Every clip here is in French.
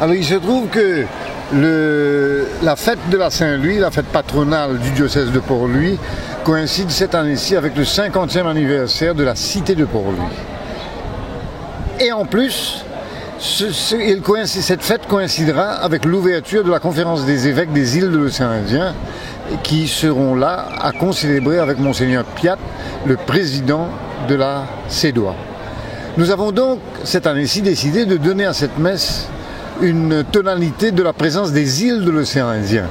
Alors il se trouve que la fête de la Saint-Louis, la fête patronale du diocèse de Port-Louis, coïncide cette année-ci avec le 50e anniversaire de la cité de Port-Louis. Et en plus, cette fête coïncidera avec l'ouverture de la conférence des évêques des îles de l'océan Indien, qui seront là à concélébrer avec Monseigneur Piat, le président de la CEDOA. Nous avons donc cette année-ci décidé de donner à cette messe une tonalité de la présence des îles de l'océan Indien,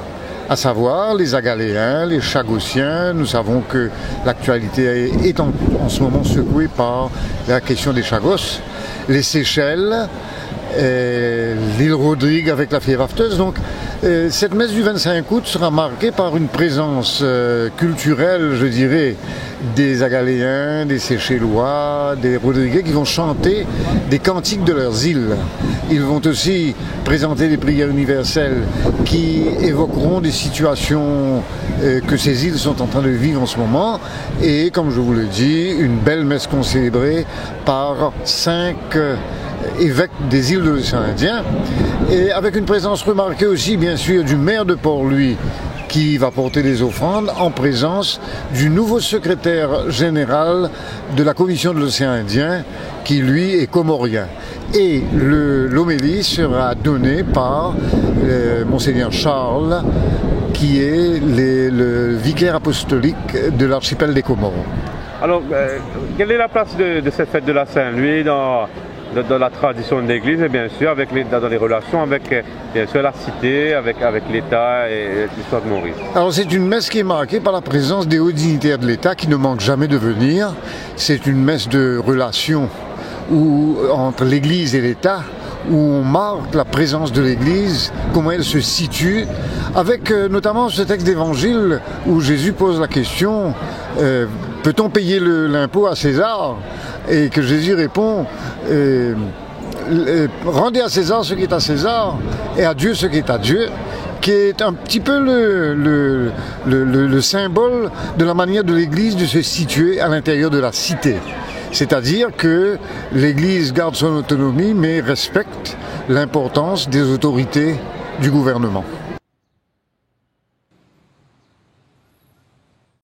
à savoir les Agaléens, les Chagossiens. Nous savons que l'actualité est en ce moment secouée par la question des Chagos, les Seychelles, l'île Rodrigue avec la fièvre afteuse. Donc cette messe du 25 août sera marquée par une présence culturelle, je dirais, des Agaléens, des Seychellois, des Rodriguais qui vont chanter des cantiques de leurs îles. Ils vont aussi présenter des prières universelles qui évoqueront des situations que ces îles sont en train de vivre en ce moment. Et comme je vous le dis, une belle messe concélébrée par 5 évêques des îles de l'océan Indien, et avec une présence remarquée aussi bien sûr du maire de Port-Louis qui va porter des offrandes en présence du nouveau secrétaire général de la commission de l'océan Indien qui lui est comorien. Et l'homélie sera donnée par Monseigneur Charles qui est le vicaire apostolique de l'archipel des Comores. Alors, quelle est la place de cette fête de la Saint-Louis dans la tradition de l'Église et bien sûr dans les relations avec bien sûr la cité, avec l'État et l'histoire de Maurice? Alors c'est une messe qui est marquée par la présence des hauts dignitaires de l'État qui ne manquent jamais de venir. C'est une messe de relations entre l'Église et l'État, où on marque la présence de l'Église, comment elle se situe, avec notamment ce texte d'évangile où Jésus pose la question peut-on payer l'impôt à César? Et que Jésus répond rendez à César ce qui est à César et à Dieu ce qui est à Dieu, qui est un petit peu le symbole de la manière de l'Église de se situer à l'intérieur de la cité. C'est-à-dire que l'Église garde son autonomie mais respecte l'importance des autorités du gouvernement.